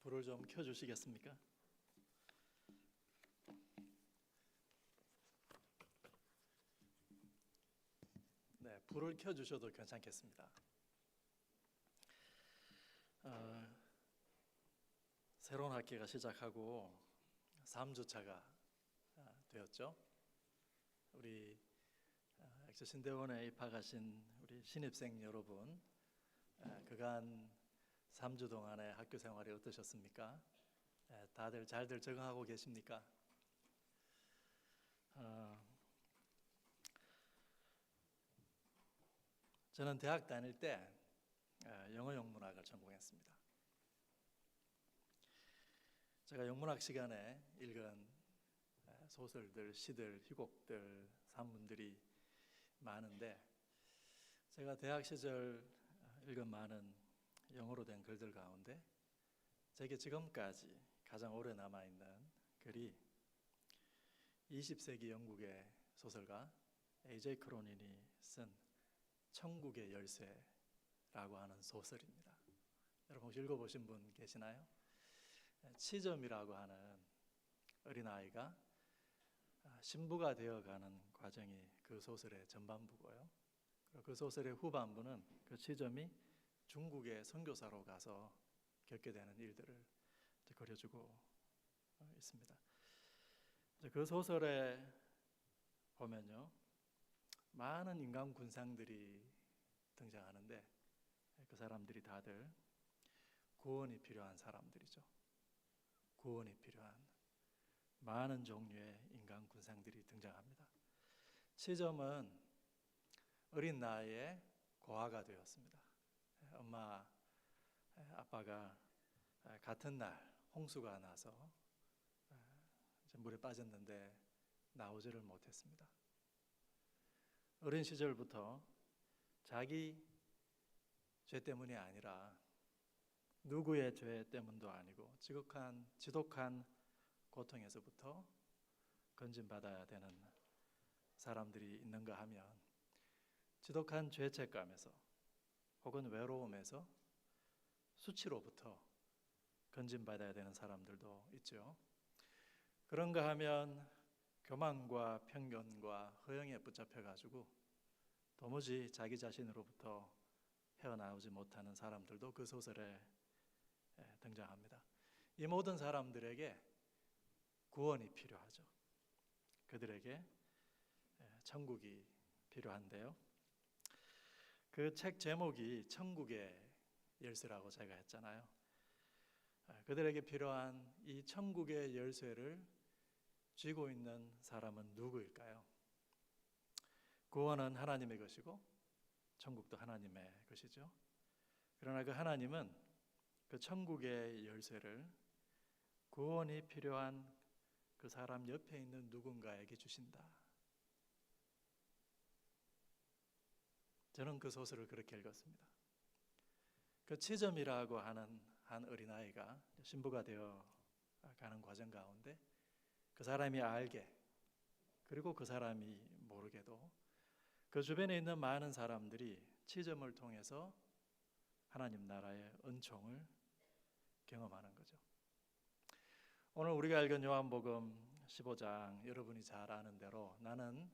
불을 좀 켜주시겠습니까? 네, 불을 켜주셔도 괜찮겠습니다. 새로운 학기가 시작하고 3주차가 되었죠. 우리 액션신대원에 입학하신 우리 신입생 여러분, 그간 3주 동안의 학교 생활이 어떠셨습니까? 다들 잘들 적응하고 계십니까? 저는 대학 다닐 때 영어 영문학을 전공했습니다. 제가 영문학 시간에 읽은 소설들, 시들, 희곡들, 산문들이 많은데, 제가 대학 시절 읽은 많은 영어로 된 글들 가운데 제게 지금까지 가장 오래 남아있는 글이 20세기 영국의 소설가 A.J. 크로닌이 쓴 천국의 열쇠라고 하는 소설입니다. 여러분 혹시 읽어보신 분 계시나요? 치점이라고 하는 어린아이가 신부가 되어가는 과정이 그 소설의 전반부고요. 그 소설의 후반부는 그 치점이 중국의 선교사로 가서 겪게 되는 일들을 그려주고 있습니다. 그 소설에 보면요, 많은 인간 군상들이 등장하는데 그 사람들이 다들 구원이 필요한 사람들이죠. 구원이 필요한 많은 종류의 인간 군상들이 등장합니다. 치점은 어린 나이에 고아가 되었습니다. 엄마, 아빠가 같은 날 홍수가 나서 물에 빠졌는데 나오지를 못했습니다. 어린 시절부터 자기 죄 때문이 아니라 누구의 죄 때문도 아니고 지독한 고통에서부터 건진받아야 되는 사람들이 있는가 하면, 지독한 죄책감에서 혹은 외로움에서 수치로부터 건진받아야 되는 사람들도 있죠. 그런가 하면 교만과 편견과 허영에 붙잡혀가지고 도무지 자기 자신으로부터 헤어나오지 못하는 사람들도 그 소설에 등장합니다. 이 모든 사람들에게 구원이 필요하죠. 그들에게 천국이 필요한데요, 그 책 제목이 천국의 열쇠라고 제가 했잖아요. 그들에게 필요한 이 천국의 열쇠를 쥐고 있는 사람은 누구일까요? 구원은 하나님의 것이고 천국도 하나님의 것이죠. 그러나 그 하나님은 그 천국의 열쇠를 구원이 필요한 그 사람 옆에 있는 누군가에게 주신다. 저는 그 소설을 그렇게 읽었습니다. 그 치점이라고 하는 한 어린아이가 신부가 되어 가는 과정 가운데 그 사람이 알게, 그리고 그 사람이 모르게도 그 주변에 있는 많은 사람들이 치점을 통해서 하나님 나라의 은총을 경험하는 거죠. 오늘 우리가 읽은 요한복음 15장, 여러분이 잘 아는 대로 나는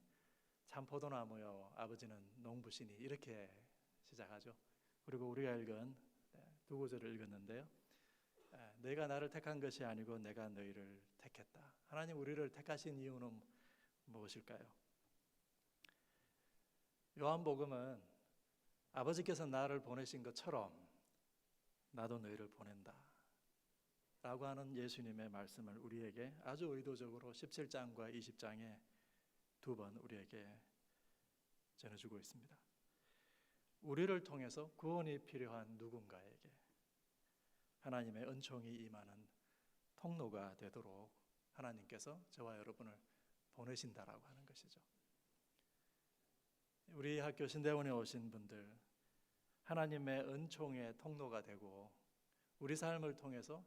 참 포도나무요 아버지는 농부시니, 이렇게 시작하죠. 그리고 우리가 읽은 두 구절을 읽었는데요, 내가 나를 택한 것이 아니고 내가 너희를 택했다. 하나님 우리를 택하신 이유는 무엇일까요? 요한복음은 아버지께서 나를 보내신 것처럼 나도 너희를 보낸다 라고 하는 예수님의 말씀을 우리에게 아주 의도적으로 17장과 20장에 두 번 우리에게 전해주고 있습니다. 우리를 통해서 구원이 필요한 누군가에게 하나님의 은총이 임하는 통로가 되도록 하나님께서 저와 여러분을 보내신다라고 하는 것이죠. 우리 학교 신대원에 오신 분들, 하나님의 은총의 통로가 되고 우리 삶을 통해서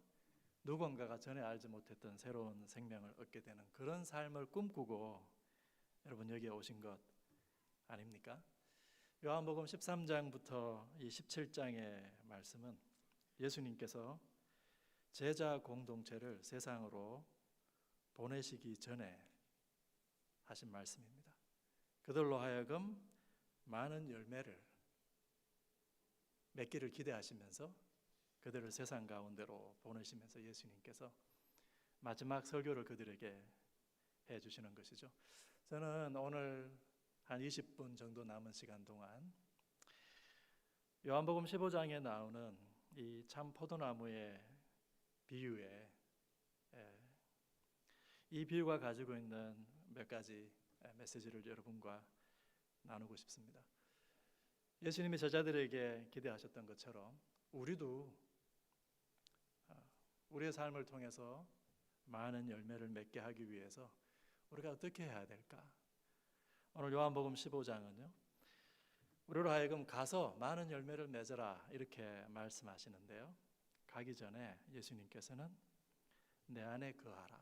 누군가가 전에 알지 못했던 새로운 생명을 얻게 되는 그런 삶을 꿈꾸고 여러분 여기에 오신 것 아닙니까? 요한복음 13장부터 이 17장의 말씀은 예수님께서 제자 공동체를 세상으로 보내시기 전에 하신 말씀입니다. 그들로 하여금 많은 열매를 맺기를 기대하시면서 그들을 세상 가운데로 보내시면서 예수님께서 마지막 설교를 그들에게 해주시는 것이죠. 저는 오늘 한 20분 정도 남은 시간 동안 요한복음 15장에 나오는 이 참 포도나무의 비유에 이 비유가 가지고 있는 몇 가지 메시지를 여러분과 나누고 싶습니다. 예수님이 제자들에게 기대하셨던 것처럼 우리도 우리의 삶을 통해서 많은 열매를 맺게 하기 위해서 우리가 어떻게 해야 될까? 오늘 요한복음 15장은요, 우리로 하여금 가서 많은 열매를 맺어라 이렇게 말씀하시는데요, 가기 전에 예수님께서는 내 안에 거하라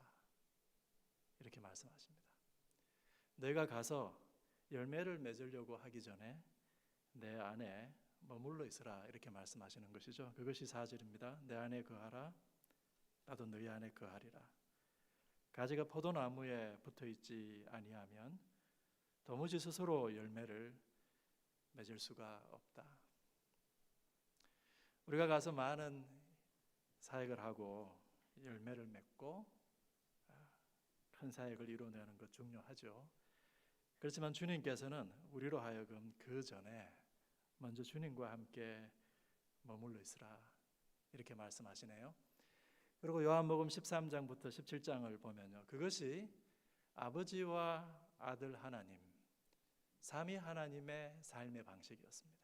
이렇게 말씀하십니다. 내가 가서 열매를 맺으려고 하기 전에 내 안에 머물러 있으라 이렇게 말씀하시는 것이죠. 그것이 4절입니다. 내 안에 거하라 나도 너희 안에 거하리라. 가지가 포도나무에 붙어있지 아니하면 도무지 스스로 열매를 맺을 수가 없다. 우리가 가서 많은 사역을 하고 열매를 맺고 큰 사역을 이루어내는 것 중요하죠. 그렇지만 주님께서는 우리로 하여금 그 전에 먼저 주님과 함께 머물러 있으라 이렇게 말씀하시네요. 그리고 요한복음 13장부터 17장을 보면요, 그것이 아버지와 아들 하나님, 삼위 하나님의 삶의 방식이었습니다.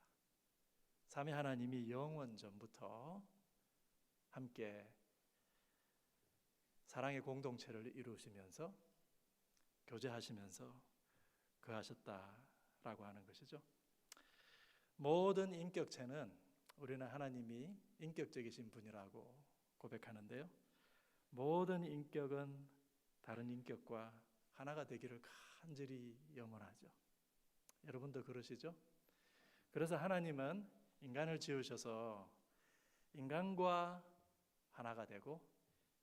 삼위 하나님이 영원 전부터 함께 사랑의 공동체를 이루시면서 교제하시면서 거하셨다라고 하는 것이죠. 모든 인격체는 우리는 하나님이 인격적이신 분이라고 고백하는데요, 모든 인격은 다른 인격과 하나가 되기를 간절히 염원하죠. 여러분도 그러시죠? 그래서 하나님은 인간을 지으셔서 인간과 하나가 되고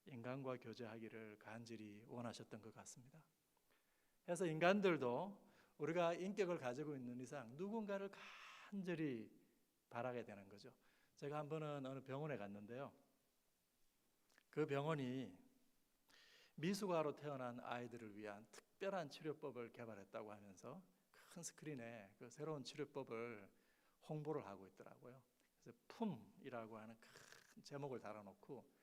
인간과 교제하기를 간절히 원하셨던 것 같습니다. 그래서 인간들도 우리가 인격을 가지고 있는 이상 누군가를 간절히 바라게 되는 거죠. 제가 한 번은 어느 병원에 갔는데요, 그 병원이 미숙아로 태어난 아이들을 위한 특별한 치료법을 개발했다고 하면서 큰 스크린에 그 새로운 치료법을 홍보를 하고 있더라고요. 그래서 품이라고 하는 큰 제목을 달아놓고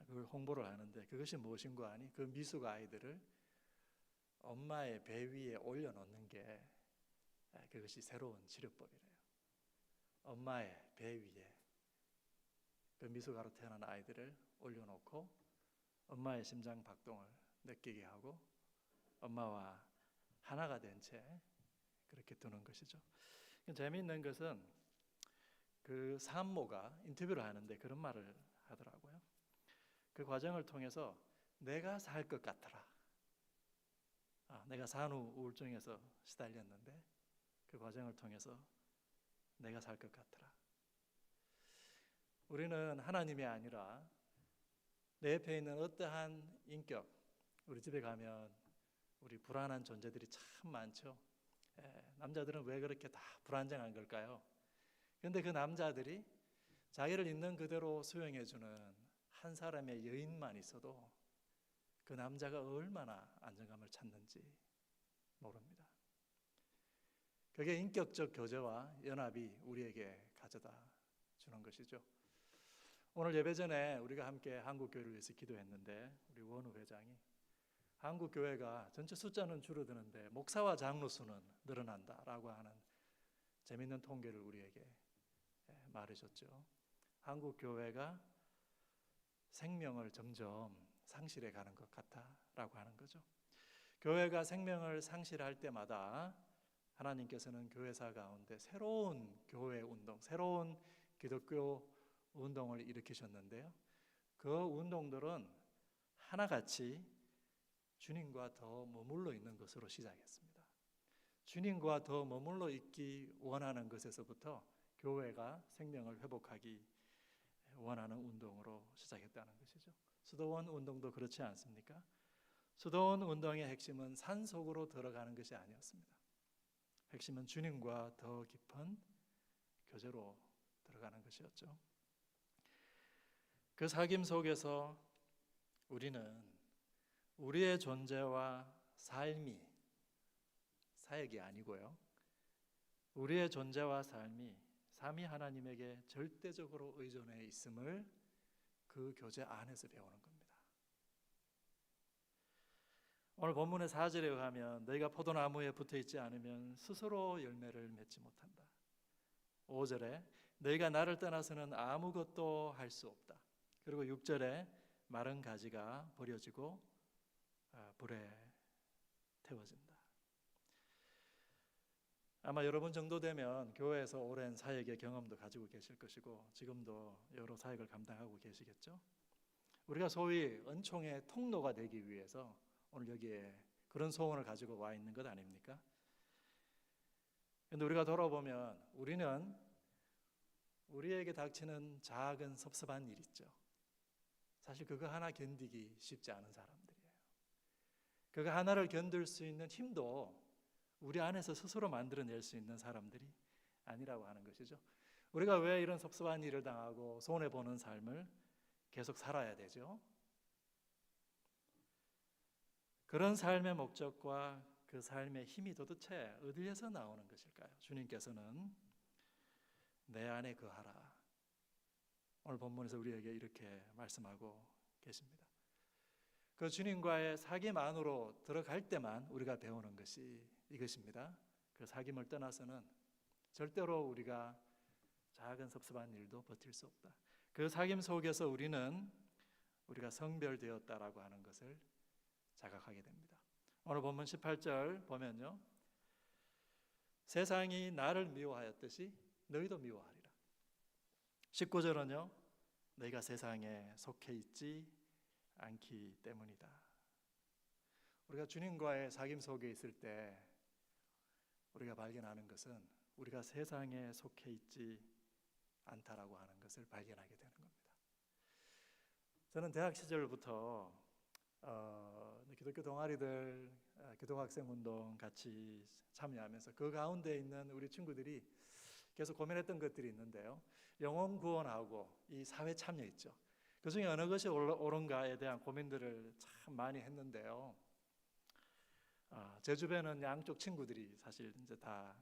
그걸 홍보를 하는데, 그것이 무엇인가 하니 그 미숙 아이들을 엄마의 배 위에 올려놓는 게 그것이 새로운 치료법이래요. 엄마의 배 위에 그 미숙아로 태어난 아이들을 올려놓고 엄마의 심장 박동을 느끼게 하고 엄마와 하나가 된 채 그렇게 두는 것이죠. 재미있는 것은 그 산모가 인터뷰를 하는데 그런 말을 하더라고요. 그 과정을 통해서 내가 살 것 같더라. 내가 산후 우울증에서 시달렸는데 그 과정을 통해서 내가 살 것 같더라. 우리는 하나님이 아니라 내 옆에 있는 어떠한 인격, 우리 집에 가면 우리 불안한 존재들이 참 많죠. 남자들은 왜 그렇게 다 불안정한 걸까요? 그런데 그 남자들이 자기를 있는 그대로 수용해주는 한 사람의 여인만 있어도 그 남자가 얼마나 안정감을 찾는지 모릅니다. 그게 인격적 교제와 연합이 우리에게 가져다 주는 것이죠. 오늘 예배 전에 우리가 함께 한국교회를 위해서 기도했는데 우리 원우 회장이 한국교회가 전체 숫자는 줄어드는데 목사와 장로 수는 늘어난다라고 하는 재미있는 통계를 우리에게 말해줬죠. 한국교회가 생명을 점점 상실해 가는 것 같다라고 하는 거죠. 교회가 생명을 상실할 때마다 하나님께서는 교회사 가운데 새로운 교회 운동, 새로운 기독교 운동을 일으키셨는데요, 그 운동들은 하나같이 주님과 더 머물러 있는 것으로 시작했습니다. 주님과 더 머물러 있기 원하는 것에서부터 교회가 생명을 회복하기 원하는 운동으로 시작했다는 것이죠. 수도원 운동도 그렇지 않습니까? 수도원 운동의 핵심은 산속으로 들어가는 것이 아니었습니다. 핵심은 주님과 더 깊은 교제로 들어가는 것이었죠. 그 사귐 속에서 우리는 우리의 존재와 삶이, 사역이 아니고요, 우리의 존재와 삶이 삼위 하나님에게 절대적으로 의존해 있음을 그 교제 안에서 배우는 겁니다. 오늘 본문의 4절에 의하면 너희가 포도나무에 붙어있지 않으면 스스로 열매를 맺지 못한다. 5절에 너희가 나를 떠나서는 아무것도 할 수 없다. 그리고 6절에 마른 가지가 버려지고 불에 태워진다. 아마 여러분 정도 되면 교회에서 오랜 사역의 경험도 가지고 계실 것이고 지금도 여러 사역을 감당하고 계시겠죠. 우리가 소위 은총의 통로가 되기 위해서 오늘 여기에 그런 소원을 가지고 와 있는 것 아닙니까? 그런데 우리가 돌아보면 우리는 우리에게 닥치는 작은 섭섭한 일 있죠. 사실 그거 하나 견디기 쉽지 않은 사람들이에요. 그거 하나를 견딜 수 있는 힘도 우리 안에서 스스로 만들어낼 수 있는 사람들이 아니라고 하는 것이죠. 우리가 왜 이런 섭섭한 일을 당하고 손해보는 삶을 계속 살아야 되죠? 그런 삶의 목적과 그 삶의 힘이 도대체 어디에서 나오는 것일까요? 주님께서는 내 안에 거하라. 오늘 본문에서 우리에게 이렇게 말씀하고 계십니다. 그 주님과의 사귐 안으로 들어갈 때만 우리가 배우는 것이 이것입니다. 그 사귐을 떠나서는 절대로 우리가 작은 섭섭한 일도 버틸 수 없다. 그 사귐 속에서 우리가 성별되었다라고 하는 것을 자각하게 됩니다. 오늘 본문 18절 보면요, 세상이 나를 미워하였듯이 너희도 미워하리라. 19절은요, 너희가 세상에 속해 있지 않기 때문이다. 우리가 주님과의 사귐 속에 있을 때 우리가 발견하는 것은 우리가 세상에 속해 있지 않다라고 하는 것을 발견하게 되는 겁니다. 저는 대학 시절부터 기독교 동아리들, 기독학생 운동 같이 참여하면서 그 가운데 있는 우리 친구들이 계속 고민했던 것들이 있는데요. 영혼 구원하고 이 사회 참여 있죠. 그 중에 어느 것이 옳은가에 대한 고민들을 참 많이 했는데요. 제 주변은 양쪽 친구들이 사실 이제 다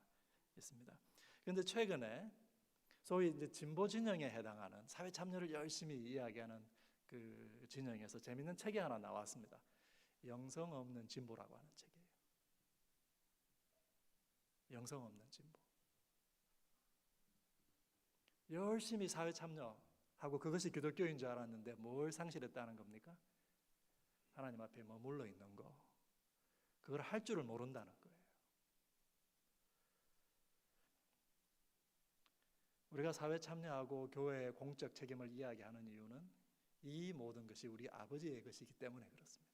있습니다. 그런데 최근에 소위 이제 진보 진영에 해당하는 사회 참여를 열심히 이야기하는 그 진영에서 재밌는 책이 하나 나왔습니다. 영성 없는 진보라고 하는 책이에요. 영성 없는 진보. 열심히 사회 참여하고 그것이 기독교인 줄 알았는데 뭘 상실했다는 겁니까? 하나님 앞에 머물러 있는 거. 그걸 할 줄을 모른다는 거예요. 우리가 사회 참여하고 교회의 공적 책임을 이야기하는 이유는 이 모든 것이 우리 아버지의 것이기 때문에 그렇습니다.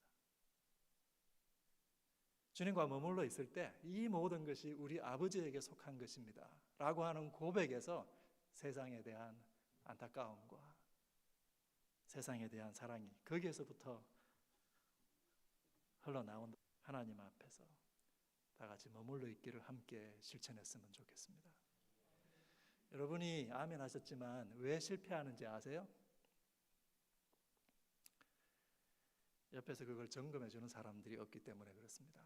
주님과 머물러 있을 때 이 모든 것이 우리 아버지에게 속한 것입니다 라고 하는 고백에서 세상에 대한 안타까움과 세상에 대한 사랑이 거기에서부터 흘러나온다. 하나님 앞에서 다 같이 머물러 있기를 함께 실천했으면 좋겠습니다. 여러분이 아멘 하셨지만 왜 실패하는지 아세요? 옆에서 그걸 점검해 주는 사람들이 없기 때문에 그렇습니다.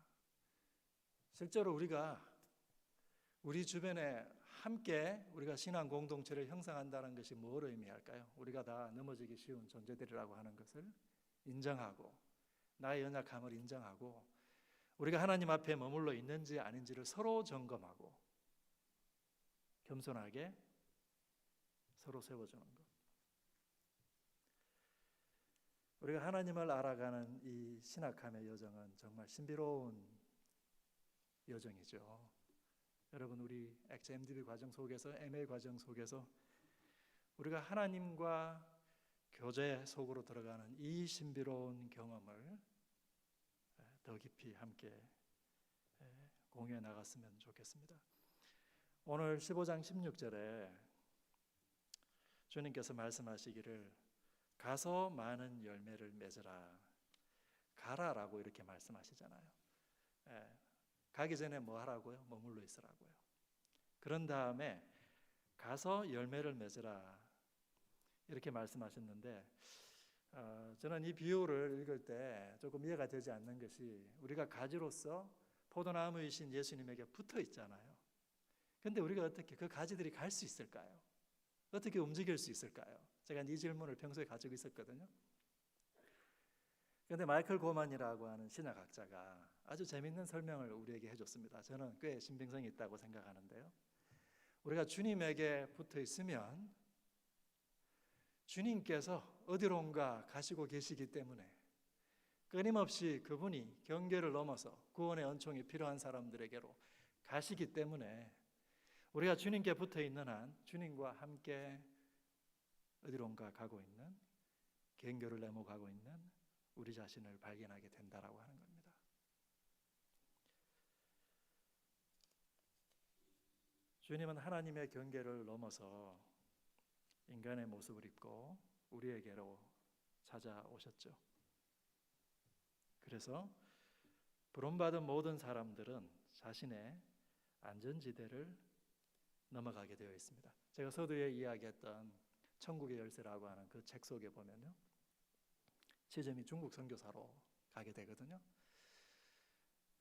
실제로 우리 주변에 함께 우리가 신앙 공동체를 형성한다는 것이 뭘 의미할까요? 우리가 다 넘어지기 쉬운 존재들이라고 하는 것을 인정하고 나의 연약함을 인정하고 우리가 하나님 앞에 머물러 있는지 아닌지를 서로 점검하고 겸손하게 서로 세워주는 것. 우리가 하나님을 알아가는 이 신학함의 여정은 정말 신비로운 여정이죠. 여러분, 우리 XMDB 과정 속에서, MA 과정 속에서 우리가 하나님과 교제 속으로 들어가는 이 신비로운 경험을 더 깊이 함께 공유해 나갔으면 좋겠습니다. 오늘 15장 16절에 주님께서 말씀하시기를 가서 많은 열매를 맺으라. 가라라고 이렇게 말씀하시잖아요. 예, 가기 전에 뭐 하라고요? 머물러 있으라고요. 그런 다음에 가서 열매를 맺으라 이렇게 말씀하셨는데, 저는 이 비유를 읽을 때 조금 이해가 되지 않는 것이, 우리가 가지로서 포도나무이신 예수님에게 붙어 있잖아요. 근데 우리가 어떻게 그 가지들이 갈 수 있을까요? 어떻게 움직일 수 있을까요? 제가 이 질문을 평소에 가지고 있었거든요. 그런데 마이클 고만이라고 하는 신학학자가 아주 재밌는 설명을 우리에게 해줬습니다. 저는 꽤 신빙성이 있다고 생각하는데요. 우리가 주님에게 붙어 있으면 주님께서 어디론가 가시고 계시기 때문에 끊임없이 그분이 경계를 넘어서 구원의 은총이 필요한 사람들에게로 가시기 때문에 우리가 주님께 붙어 있는 한 주님과 함께 어디론가 가고 있는, 경계를 넘어가고 있는 우리 자신을 발견하게 된다라고 하는 겁니다. 주님은 하나님의 경계를 넘어서 인간의 모습을 입고 우리에게로 찾아오셨죠. 그래서 부름받은 모든 사람들은 자신의 안전지대를 넘어가게 되어 있습니다. 제가 서두에 이야기했던 천국의 열쇠라고 하는 그 책 속에 보면요, 치점이 중국 선교사로 가게 되거든요.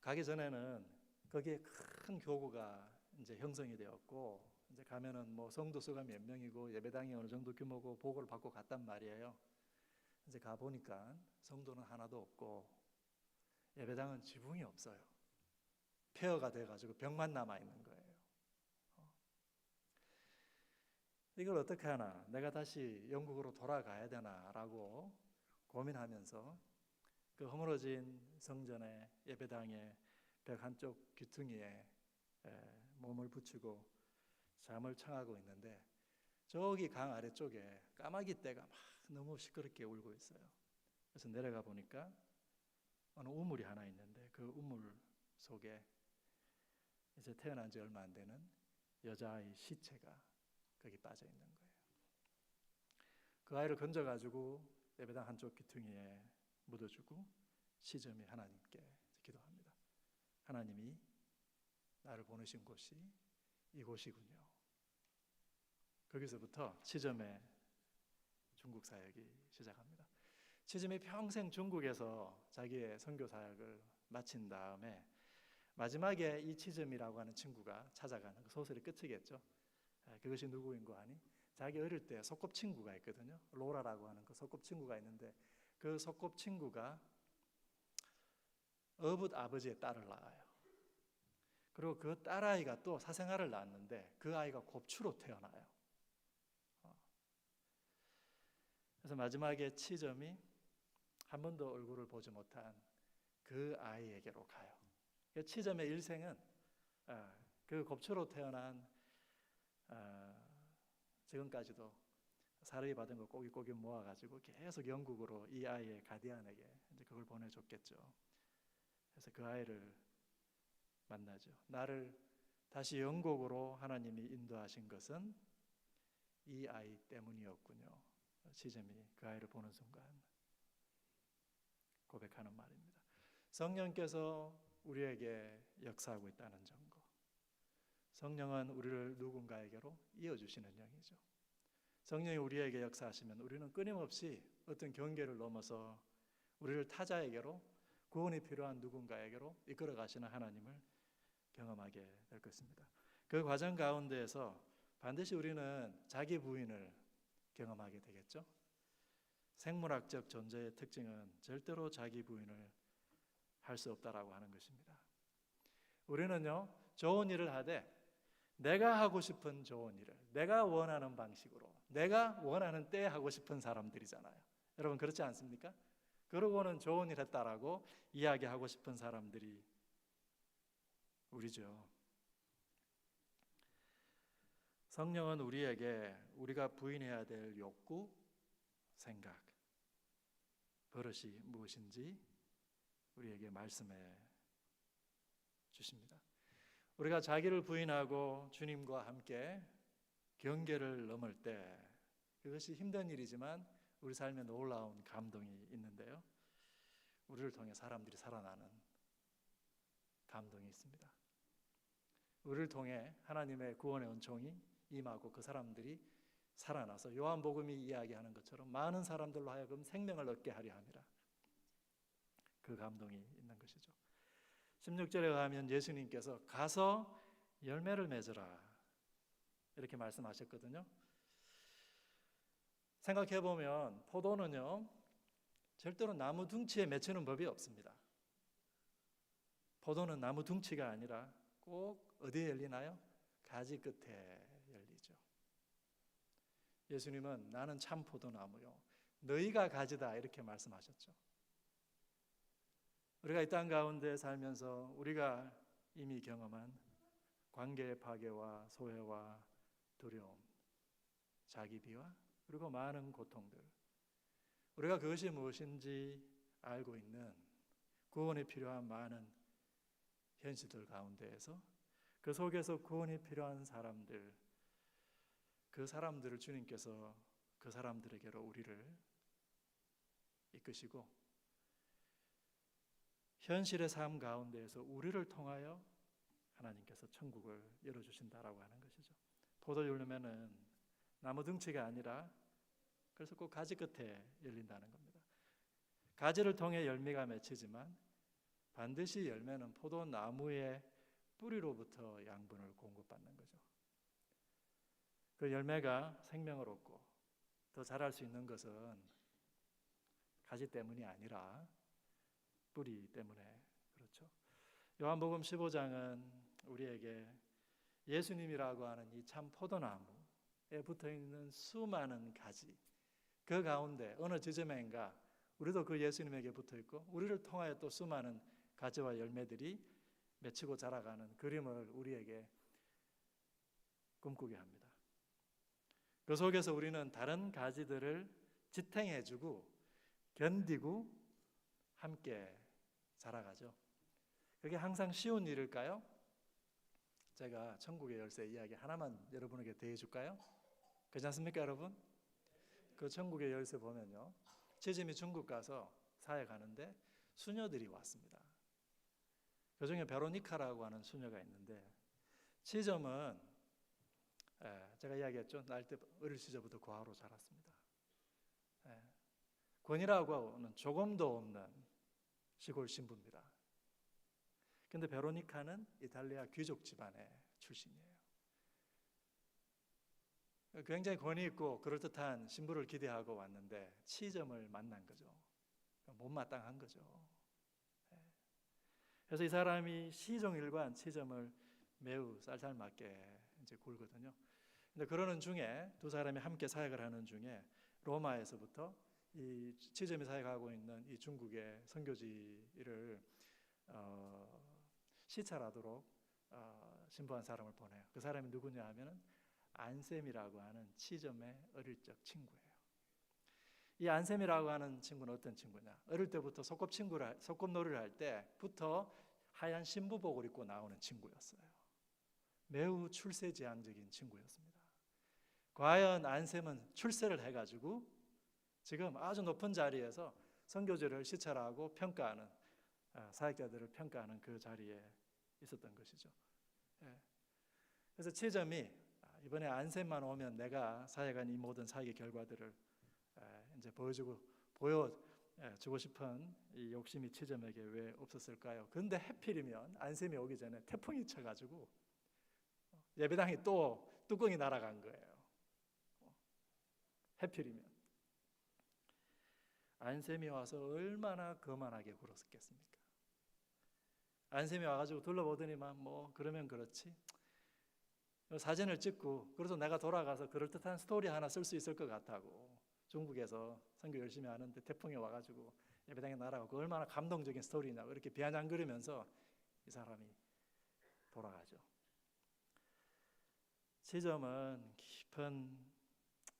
가기 전에는 거기에 큰 교구가 이제 형성이 되었고, 이제 가면은 뭐 성도 수가 몇 명이고 예배당이 어느 정도 규모고 보고를 받고 갔단 말이에요. 이제 가 보니까 성도는 하나도 없고 예배당은 지붕이 없어요. 폐허가 돼가지고 벽만 남아 있는 거예요. 이걸 어떻게 하나? 내가 다시 영국으로 돌아가야 되나라고 고민하면서 그 허물어진 성전의 예배당의 벽 한쪽 귀퉁이에 몸을 붙이고 잠을 청하고 있는데, 저기 강 아래쪽에 까마귀 떼가 막 너무 시끄럽게 울고 있어요. 그래서 내려가 보니까 어느 우물이 하나 있는데 그 우물 속에 이제 태어난 지 얼마 안 되는 여자아이 시체가 거기 빠져 있는 거예요. 그 아이를 건져가지고 예배당 한쪽 귀퉁이에 묻어주고 시점이 하나님께 기도합니다. 하나님이 나를 보내신 곳이 이곳이군요. 거기서부터 치점의 중국 사역이 시작합니다. 치점이 평생 중국에서 자기의 선교 사역을 마친 다음에 마지막에 이 치점이라고 하는 친구가 찾아가는 그 소설의 끝이겠죠. 그것이 누구인고 하니, 자기 어릴 때 소꿉친구가 있거든요. 로라라고 하는 그 소꿉친구가 있는데, 그 소꿉친구가 어붓 아버지의 딸을 낳아요. 그리고 그 딸아이가 또 사생아를 낳았는데 그 아이가 곱추로 태어나요. 그래서 마지막에 치점이 한 번도 얼굴을 보지 못한 그 아이에게로 가요. 치점의 일생은 그 곱추로 태어난, 지금까지도 사르이 받은 거 꼬깃꼬깃 모아가지고 계속 영국으로 이 아이의 가디안에게 이제 그걸 보내줬겠죠. 그래서 그 아이를 만나죠. 나를 다시 영국으로 하나님이 인도하신 것은 이 아이 때문이었군요. 치점이 그 아이를 보는 순간 고백하는 말입니다. 성령께서 우리에게 역사하고 있다는 증거. 성령은 우리를 누군가에게로 이어주시는 영이죠. 성령이 우리에게 역사하시면 우리는 끊임없이 어떤 경계를 넘어서 우리를 타자에게로, 구원이 필요한 누군가에게로 이끌어 가시는 하나님을 경험하게 될 것입니다. 그 과정 가운데에서 반드시 우리는 자기 부인을 경험하게 되겠죠. 생물학적 존재의 특징은 절대로 자기 부인을 할 수 없다라고 하는 것입니다. 우리는요, 좋은 일을 하되 내가 하고 싶은 좋은 일을 내가 원하는 방식으로 내가 원하는 때에 하고 싶은 사람들이잖아요. 여러분 그렇지 않습니까? 그러고는 좋은 일 했다라고 이야기하고 싶은 사람들이 우리죠. 성령은 우리에게 우리가 부인해야 될 욕구, 생각, 버릇이 무엇인지 우리에게 말씀해 주십니다. 우리가 자기를 부인하고 주님과 함께 경계를 넘을 때 그것이 힘든 일이지만 우리 삶에 놀라운 감동이 있는데요. 우리를 통해 사람들이 살아나는 감동이 있습니다. 우리를 통해 하나님의 구원의 은총이 임하고 그 사람들이 살아나서 요한복음이 이야기하는 것처럼 많은 사람들로 하여금 생명을 얻게 하려 함이라. 그 감동이 있는 것이죠. 16절에 가면 예수님께서 가서 열매를 맺으라 이렇게 말씀하셨거든요. 생각해보면 포도는요 절대로 나무 둥치에 맺히는 법이 없습니다. 포도는 나무 둥치가 아니라 꼭 어디에 열리나요? 가지 끝에 열리죠. 예수님은 나는 참 포도나무요 너희가 가지다 이렇게 말씀하셨죠. 우리가 이 땅 가운데 살면서 우리가 이미 경험한 관계의 파괴와 소외와 두려움, 자기 비하 그리고 많은 고통들, 우리가 그것이 무엇인지 알고 있는 구원이 필요한 많은 현실들 가운데에서 그 속에서 구원이 필요한 사람들, 그 사람들을 주님께서 그 사람들에게로 우리를 이끄시고 현실의 삶 가운데에서 우리를 통하여 하나님께서 천국을 열어주신다라고 하는 것이죠. 포도 열매는 나무 둥치가 아니라 그래서 꼭 가지 끝에 열린다는 겁니다. 가지를 통해 열매가 맺히지만 반드시 열매는 포도나무의 뿌리로부터 양분을 공급받는 거죠. 그 열매가 생명을 얻고 더 자랄 수 있는 것은 가지 때문이 아니라 뿌리 때문에 그렇죠. 요한복음 15장은 우리에게 예수님이라고 하는 이 참 포도나무에 붙어있는 수많은 가지, 그 가운데 어느 지점인가 우리도 그 예수님에게 붙어있고 우리를 통하여 또 수많은 가지와 열매들이 맺히고 자라가는 그림을 우리에게 꿈꾸게 합니다. 그 속에서 우리는 다른 가지들을 지탱해주고 견디고 함께 자라가죠. 그게 항상 쉬운 일일까요? 제가 천국의 열쇠 이야기 하나만 여러분에게 대해줄까요? 괜찮습니까 여러분? 그 천국의 열쇠 보면요, 치즈미 중국 가서 사회 가는데 수녀들이 왔습니다. 그 중에 베로니카라고 하는 수녀가 있는데 치점은 제가 이야기했죠. 날 때 어릴 시절부터 고아로 자랐습니다. 권이라고 하는 조금도 없는 시골 신부입니다. 근데 베로니카는 이탈리아 귀족 집안의 출신이에요. 굉장히 권위 있고 그럴듯한 신부를 기대하고 왔는데 치점을 만난 거죠. 못마땅한 거죠. 그래서 이 사람이 시종일관 치점을 매우 쌀쌀맞게 이제 굴거든요. 근데 그러는 중에 두 사람이 함께 사역을 하는 중에 로마에서부터 이 치점이 사역하고 있는 이 중국의 선교지를 시찰하도록 신부한 사람을 보내요. 그 사람이 누구냐 하면은 안셈이라고 하는 치점의 어릴 적 친구예요. 이 안셈이라고 하는 친구는 어떤 친구냐? 어릴 때부터 소꿉놀이를 할 때부터 하얀 신부복을 입고 나오는 친구였어요. 매우 출세지향적인 친구였습니다. 과연 안셈은 출세를 해가지고 지금 아주 높은 자리에서 선교지를 시찰하고 평가하는 사역자들을 평가하는 그 자리에 있었던 것이죠. 그래서 치점이 이번에 안셈만 오면 내가 사역한 이 모든 사역의 결과들을 이제 보여주고 싶은 이 욕심이 치점에게 왜 없었을까요? 근데 해필이면 안셈이 오기 전에 태풍이 쳐가지고 예배당이 또 뚜껑이 날아간 거예요. 해필이면 안셈이 와서 얼마나 거만하게 굴었겠습니까? 안셈이 와가지고 둘러보더니만 뭐 그러면 그렇지, 사진을 찍고 그래서 내가 돌아가서 그럴듯한 스토리 하나 쓸 수 있을 것 같다고, 중국에서 선교 열심히 하는데 태풍이 와가지고 예배당에 날아가고 얼마나 감동적인 스토리냐고 이렇게 비아냥거리면서 이 사람이 돌아가죠. 치점은 깊은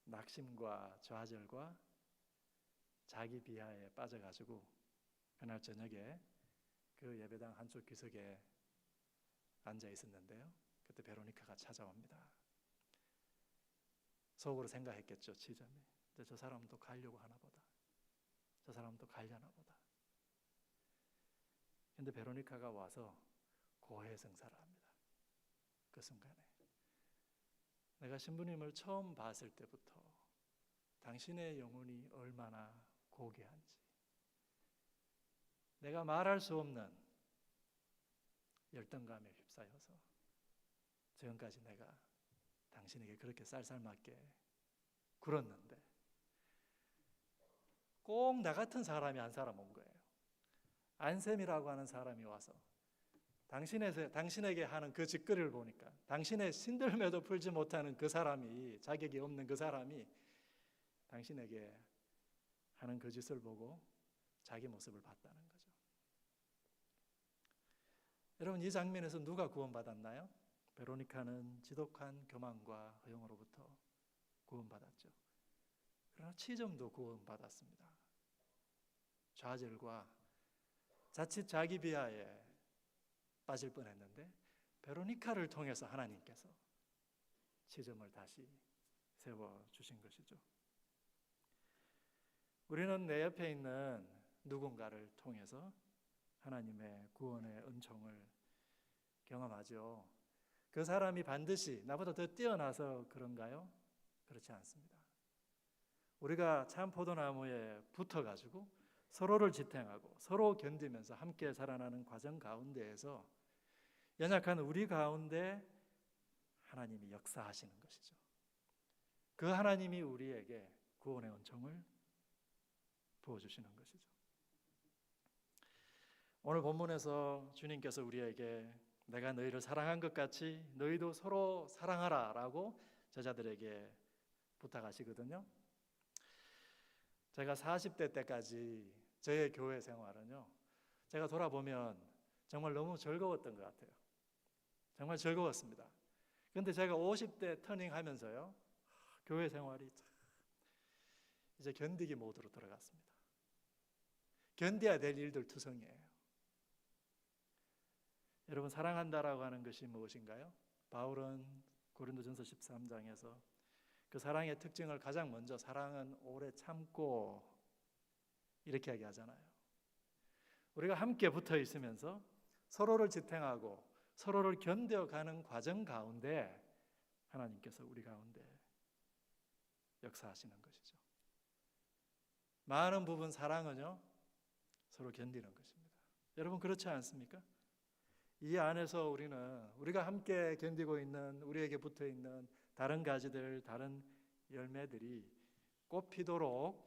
낙심과 좌절과 자기 비하에 빠져가지고 그날 저녁에 그 예배당 한쪽 귀석에 앉아 있었는데요. 그때 베로니카가 찾아옵니다. 속으로 생각했겠죠. 치점이 근데 저 사람도 가려고 하나 보다. 저 사람도 가려나 보다. 근데 베로니카가 와서 고해성사를 합니다. 그 순간에 내가 신부님을 처음 봤을 때부터 당신의 영혼이 얼마나 고귀한지, 내가 말할 수 없는 열등감에 휩싸여서 지금까지 내가 당신에게 그렇게 쌀쌀맞게 굴었는데 꼭 나 같은 사람이 한 사람 온 거예요. 안셈이라고 하는 사람이 와서 당신에게 하는 그 짓거리를 보니까, 당신의 신들매도 풀지 못하는 그 사람이, 자격이 없는 그 사람이 당신에게 하는 그 짓을 보고 자기 모습을 봤다는 거죠. 여러분, 이 장면에서 누가 구원받았나요? 베로니카는 지독한 교만과 허영으로부터 구원받았죠. 그러나 치점도 구원받았습니다. 좌절과 자칫 자기 비하에 빠질 뻔했는데 베로니카를 통해서 하나님께서 치점을 다시 세워주신 것이죠. 우리는 내 옆에 있는 누군가를 통해서 하나님의 구원의 은총을 경험하죠. 그 사람이 반드시 나보다 더 뛰어나서 그런가요? 그렇지 않습니다. 우리가 참 포도나무에 붙어가지고 서로를 지탱하고 서로 견디면서 함께 살아나는 과정 가운데에서 연약한 우리 가운데 하나님이 역사하시는 것이죠. 그 하나님이 우리에게 구원의 은총을 부어주시는 것이죠. 오늘 본문에서 주님께서 우리에게 내가 너희를 사랑한 것 같이 너희도 서로 사랑하라 라고 제자들에게 부탁하시거든요. 제가 40대 때까지 저의 교회 생활은요, 제가 돌아보면 정말 너무 즐거웠던 것 같아요. 정말 즐거웠습니다. 그런데 제가 50대 터닝하면서요, 교회 생활이 이제 견디기 모드로 들어갔습니다. 견뎌야 될 일들 투성이에요. 여러분, 사랑한다라고 하는 것이 무엇인가요? 바울은 고린도전서 13장에서 그 사랑의 특징을 가장 먼저 사랑은 오래 참고 이렇게 얘기하잖아요. 우리가 함께 붙어 있으면서 서로를 지탱하고 서로를 견뎌가는 과정 가운데 하나님께서 우리 가운데 역사하시는 것이죠. 많은 부분 사랑은요, 서로 견디는 것입니다. 여러분, 그렇지 않습니까? 이 안에서 우리가 함께 견디고 있는, 우리에게 붙어 있는 다른 가지들, 다른 열매들이 꽃피도록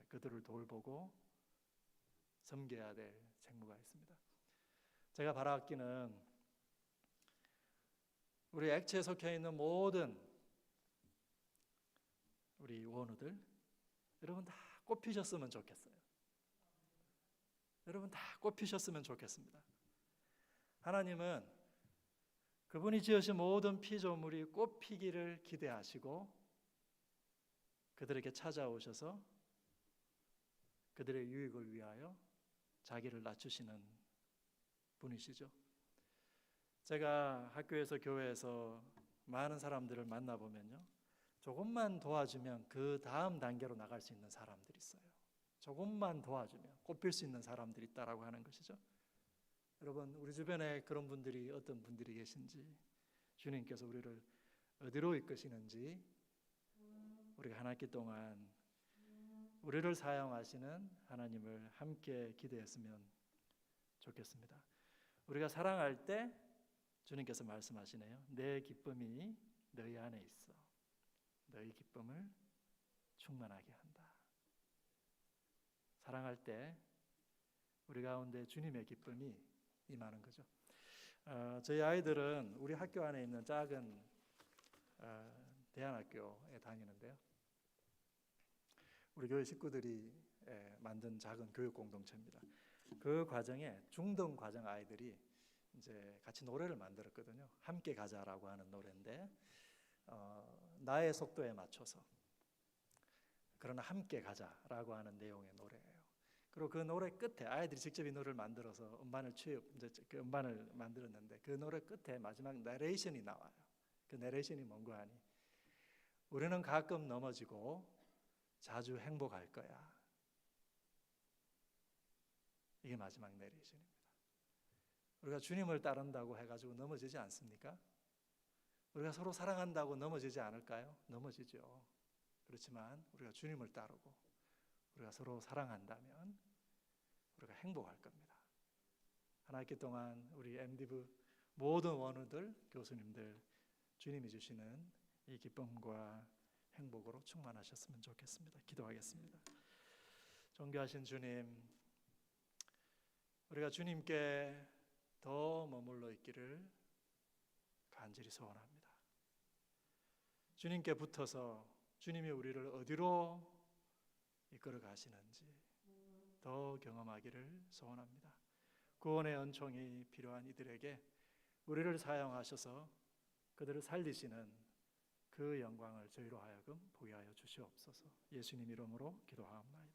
그들을 돌보고 섬겨야 될 책무가 있습니다. 제가 바라기는 우리 액체에 속해 있는 모든 우리 원우들, 여러분 다 꽃피셨으면 좋겠어요. 여러분 다 꽃피셨으면 좋겠습니다. 하나님은 그분이 지으신 모든 피조물이 꽃피기를 기대하시고 그들에게 찾아오셔서 그들의 유익을 위하여 자기를 낮추시는 분이시죠. 제가 학교에서 교회에서 많은 사람들을 만나보면요, 조금만 도와주면 그 다음 단계로 나갈 수 있는 사람들이 있어요. 조금만 도와주면 꽃필 수 있는 사람들이 있다라고 하는 것이죠. 여러분, 우리 주변에 그런 분들이 어떤 분들이 계신지, 주님께서 우리를 어디로 이끄시는지 우리가 한 학기 동안 우리를 사용하시는 하나님을 함께 기대했으면 좋겠습니다. 우리가 사랑할 때 주님께서 말씀하시네요. 내 기쁨이 너희 안에 있어 너희 기쁨을 충만하게 한다. 사랑할 때 우리 가운데 주님의 기쁨이 임하는 거죠. 저희 아이들은 우리 학교 안에 있는 작은 대안학교에 다니는데요. 우리 교회 식구들이 만든 작은 교육 공동체입니다. 그 과정에 중등 과정 아이들이 이제 같이 노래를 만들었거든요. 함께 가자라고 하는 노래인데 나의 속도에 맞춰서 그러나 함께 가자라고 하는 내용의 노래예요. 그리고 그 노래 끝에 아이들이 직접 이 노래를 만들어서 그 음반을 만들었는데 그 노래 끝에 마지막 내레이션이 나와요. 그 내레이션이 뭔가 하니 우리는 가끔 넘어지고 자주 행복할 거야. 이게 마지막 내리신입니다. 우리가 주님을 따른다고 해가지고 넘어지지 않습니까? 우리가 서로 사랑한다고 넘어지지 않을까요? 넘어지죠. 그렇지만 우리가 주님을 따르고 우리가 서로 사랑한다면 우리가 행복할 겁니다. 한 학기 동안 우리 MD부 모든 원우들, 교수님들 주님이 주시는 이 기쁨과 행복으로 충만하셨으면 좋겠습니다. 기도하겠습니다. 존귀하신 주님, 우리가 주님께 더 머물러 있기를 간절히 소원합니다. 주님께 붙어서 주님이 우리를 어디로 이끌어 가시는지 더 경험하기를 소원합니다. 구원의 은총이 필요한 이들에게 우리를 사용하셔서 그들을 살리시는 그 영광을 저희로 하여금 보게 하여 주시옵소서. 예수님 이름으로 기도하옵나이다.